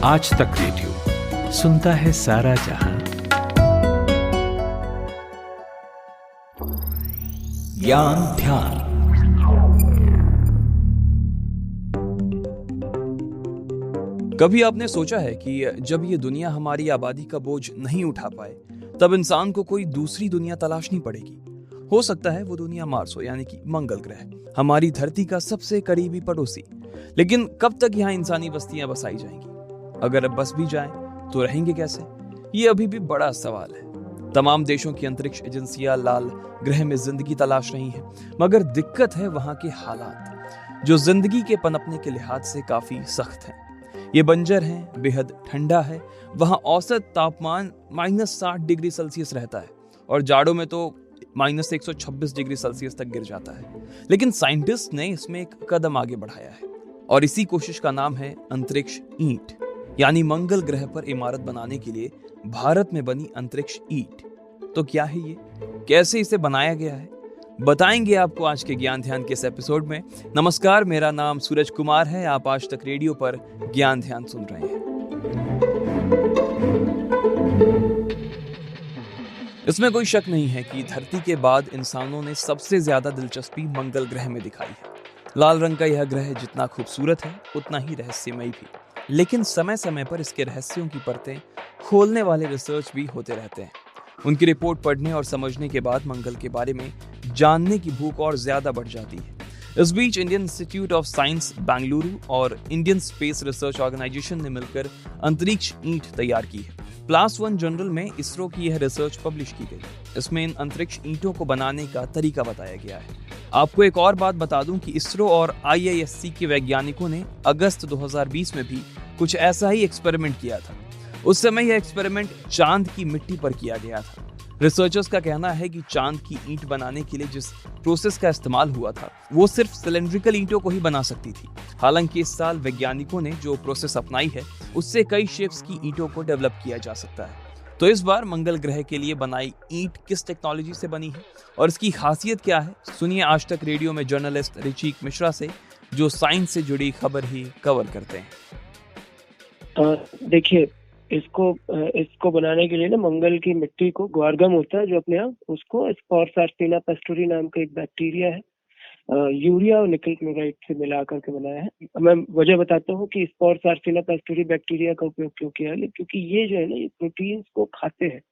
आज तक रेडियो सुनता है सारा जहां। ज्ञान ध्यान। कभी आपने सोचा है कि जब ये दुनिया हमारी आबादी का बोझ नहीं उठा पाए तब इंसान को कोई दूसरी दुनिया तलाशनी पड़ेगी। हो सकता है वो दुनिया मार्स हो, यानी कि मंगल ग्रह, हमारी धरती का सबसे करीबी पड़ोसी। लेकिन कब तक यहाँ इंसानी बस्तियां बसाई जाएंगी? अगर अब बस भी जाएं तो रहेंगे कैसे? ये अभी भी बड़ा सवाल है। तमाम देशों की अंतरिक्ष एजेंसियां लाल ग्रह में जिंदगी तलाश रही हैं, मगर दिक्कत है वहां के हालात, जो जिंदगी के पनपने के लिहाज से काफी सख्त हैं। ये बंजर है, बेहद ठंडा है, वहां औसत तापमान -60 डिग्री सेल्सियस रहता है और जाड़ों में तो -126 डिग्री सेल्सियस तक गिर जाता है। लेकिन साइंटिस्ट ने इसमें एक कदम आगे बढ़ाया है और इसी कोशिश का नाम है अंतरिक्ष ईंट, यानी मंगल ग्रह पर इमारत बनाने के लिए भारत में बनी अंतरिक्ष ईंट। तो क्या है ये, कैसे इसे बनाया गया है, बताएंगे आपको आज के ज्ञान ध्यान के इस एपिसोड में। नमस्कार, मेरा नाम सूरज कुमार है। आप आज तक रेडियो पर ज्ञान ध्यान सुन रहे हैं। इसमें कोई शक नहीं है कि धरती के बाद इंसानों ने सबसे ज्यादा दिलचस्पी मंगल ग्रह में दिखाई है। लाल रंग का यह ग्रह जितना खूबसूरत है उतना ही रहस्यमयी भी, लेकिन समय समय पर इसके रहस्यों की परतें खोलने वाले रिसर्च भी होते रहते हैं। उनकी रिपोर्ट पढ़ने और समझने के बाद मंगल के बारे में जानने की भूख और ज्यादा बढ़ जाती है। इस बीच Indian Institute of Science Bengaluru और इंडियन स्पेस रिसर्च ऑर्गेनाइजेशन ने मिलकर अंतरिक्ष ईंट तैयार की है। प्लास वन जर्नल में इसरो की यह रिसर्च पब्लिश की गई। इसमें इन अंतरिक्ष ईंटों को बनाने का तरीका बताया गया है। आपको एक और बात बता दूं कि इसरो और IISc के वैज्ञानिकों ने अगस्त 2020 में भी कुछ ऐसा ही एक्सपेरिमेंट किया था। उस समय यह एक्सपेरिमेंट चांद की मिट्टी पर किया गया था। रिसर्चर्स का कहना है कि चांद की ईंट बनाने के लिए जिस प्रोसेस का इस्तेमाल हुआ था वो सिर्फ सिलेंड्रिकल ईंटों को ही बना सकती थी। हालांकि इस साल वैज्ञानिकों ने जो प्रोसेस अपनाई है उससे कई शेप्स की ईंटों को डेवलप किया जा सकता है। तो इस बार मंगल ग्रह के लिए बनाई ईंट किस टेक्नोलॉजी से बनी है और इसकी खासियत क्या है, सुनिए आज तक रेडियो में जर्नलिस्ट ऋचिक मिश्रा से, जो साइंस से जुड़ी खबर ही कवर करते हैं। देखिए, इसको बनाने के लिए ना मंगल की मिट्टी को ग्वारगम होता है जो अपने यहाँ, उसको स्पोर सार्सिना पेस्टोरी नाम का एक बैक्टीरिया है, यूरिया और निकल क्लोराइड से मिला करके बनाया है। मैं वजह बताता हूँ कि स्पोर सार्सिना पेस्टोरी बैक्टीरिया का उपयोग क्यों किया है, क्योंकि ये जो है ना, ये प्रोटीन्स को खाते हैं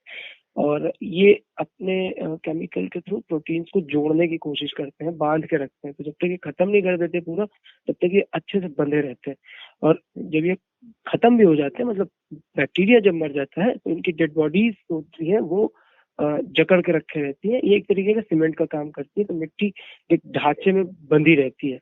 और ये अपने केमिकल के थ्रू प्रोटीन्स को जोड़ने की कोशिश करते हैं, बांध के रखते हैं। तो जब तक ये खत्म नहीं कर देते पूरा, तब तक ये अच्छे से बंधे रहते हैं। और जब ये खत्म भी हो जाते हैं, मतलब बैक्टीरिया जब मर जाता है, तो इनकी डेड बॉडीज होती है वो जकड़ के रखे रहती है। ये एक तरीके का सीमेंट का काम करती है, तो मिट्टी एक ढांचे में बंधी रहती है।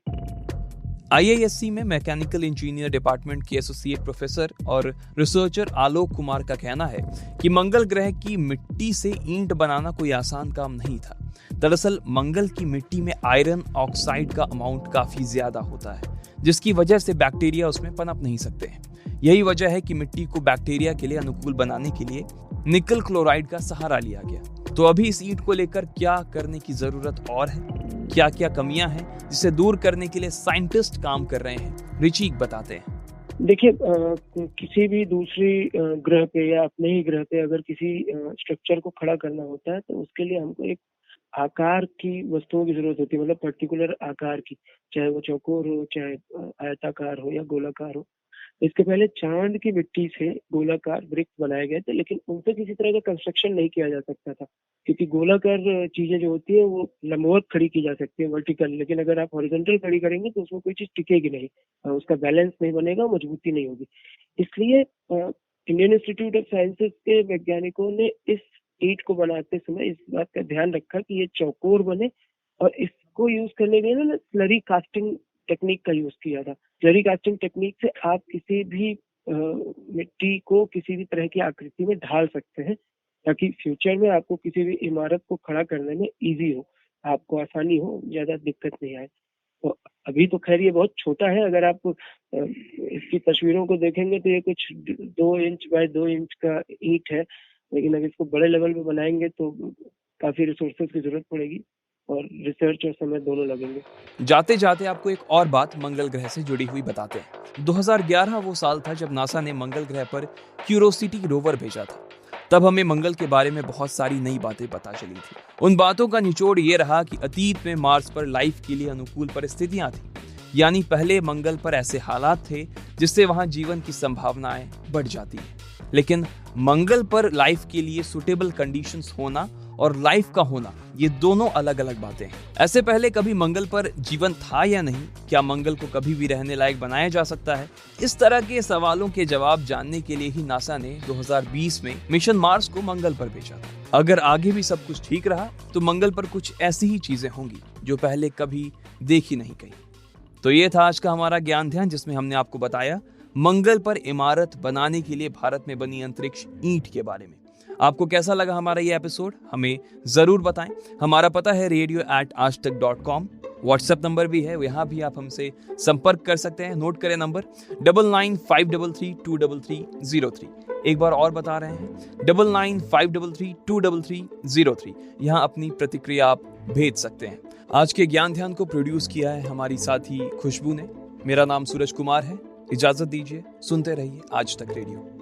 IISc में मैकेनिकल इंजीनियर डिपार्टमेंट के एसोसिएट प्रोफेसर और रिसर्चर आलोक कुमार का कहना है कि मंगल ग्रह की मिट्टी से ईंट बनाना कोई आसान काम नहीं था। दरअसल मंगल की मिट्टी में आयरन ऑक्साइड का अमाउंट काफी ज्यादा होता है, जिसकी वजह से बैक्टीरिया उसमें पनप नहीं सकते हैं। यही वजह है कि मिट्टी को बैक्टीरिया के लिए अनुकूल बनाने के लिए निकल क्लोराइड का सहारा लिया गया। तो अभी इस ईंट को लेकर क्या करने की जरूरत और है, क्या क्या कमियां हैं जिसे दूर करने के लिए साइंटिस्ट काम कर रहे हैं, ऋचिक बताते हैं। देखिए, किसी भी दूसरी ग्रह पे या अपने ही ग्रह पे अगर किसी स्ट्रक्चर को खड़ा करना होता है, तो उसके लिए हमको एक आकार की वस्तुओं की जरूरत होती है, मतलब पर्टिकुलर आकार की, चाहे वो चौकोर हो, चाहे आयताकार हो या गोलाकार हो। इसके पहले चांद की मिट्टी से गोलाकार ब्रिक्स बनाए गए थे, लेकिन उन पे किसी तरह का कंस्ट्रक्शन नहीं किया जा सकता था, क्योंकि गोलाकार चीजें जो होती है वो लंबवत खड़ी की जा सकती है, वर्टिकल। लेकिन अगर आप हॉरिजॉन्टल खड़ी करेंगे तो उसमें कोई चीज टिकेगी नहीं, उसका बैलेंस नहीं बनेगा, मजबूती नहीं होगी। इसलिए इंडियन इंस्टीट्यूट ऑफ साइंसेज के वैज्ञानिकों ने इस ईंट को बनाते समय इस बात का ध्यान रखा कि ये चौकोर बने, और इसको यूज करने के लिए ना स्लरी कास्टिंग टेक्निक का यूज किया था। स्लरी कास्टिंग टेक्निक से आप किसी भी मिट्टी को किसी भी तरह की आकृति में ढाल सकते हैं, ताकि फ्यूचर में आपको किसी भी इमारत को खड़ा करने में इजी हो, आपको आसानी हो, ज्यादा दिक्कत नहीं आए। तो अभी तो खैर ये बहुत छोटा है, अगर आप इसकी तस्वीरों को देखेंगे तो ये कुछ 2 इंच बाय 2 इंच का ईंट है, लेकिन अगर इसको बड़े लेवल पे बनाएंगे तो काफी रिसोर्सेज की जरूरत पड़ेगी। और रिसर्च और समय दोनों लगेंगे। जाते जाते आपको एक और बात मंगल ग्रह से जुड़ी हुई बताते हैं। 2011 वो साल था जब नासा ने मंगल ग्रह पर क्यूरोसिटी रोवर भेजा था। तब हमें मंगल के बारे में बहुत सारी नई बातें पता चली थी। उन बातों का निचोड़ ये रहा कि अतीत में मार्स पर लाइफ के लिए अनुकूल परिस्थितियां थी, यानी पहले मंगल पर ऐसे हालात थे जिससे वहां जीवन की संभावनाएं बढ़ जाती है। लेकिन मंगल पर लाइफ के लिए सुटेबल कंडीशंस होना और लाइफ का होना, ये दोनों अलग अलग बातें हैं। ऐसे पहले कभी मंगल पर जीवन था या नहीं? क्या मंगल को कभी भी रहने लायक बनाया जा सकता है? इस तरह के सवालों के जवाब जानने के लिए ही नासा ने 2020 में मिशन मार्स को मंगल पर भेजा था। अगर आगे भी सब कुछ ठीक रहा तो मंगल पर कुछ ऐसी ही चीजें होंगी जो पहले कभी देखी नहीं गई। तो ये था आज का हमारा ज्ञान ध्यान, जिसमें हमने आपको बताया मंगल पर इमारत बनाने के लिए भारत में बनी अंतरिक्ष ईंट के बारे में। आपको कैसा लगा हमारा ये एपिसोड? हमें जरूर बताएं। हमारा पता है radio@aajtak.com। व्हाट्सएप नंबर भी है, यहाँ भी आप हमसे संपर्क कर सकते हैं। नोट करें नंबर 9953323303। एक बार और बता रहे हैं 9953323303। यहाँ अपनी प्रतिक्रिया आप भेज सकते हैं। आज के ज्ञान ध्यान को प्रोड्यूस किया है हमारी साथी खुशबू ने। मेरा नाम सूरज कुमार है। इजाजत दीजिए, सुनते रहिए आज तक रेडियो।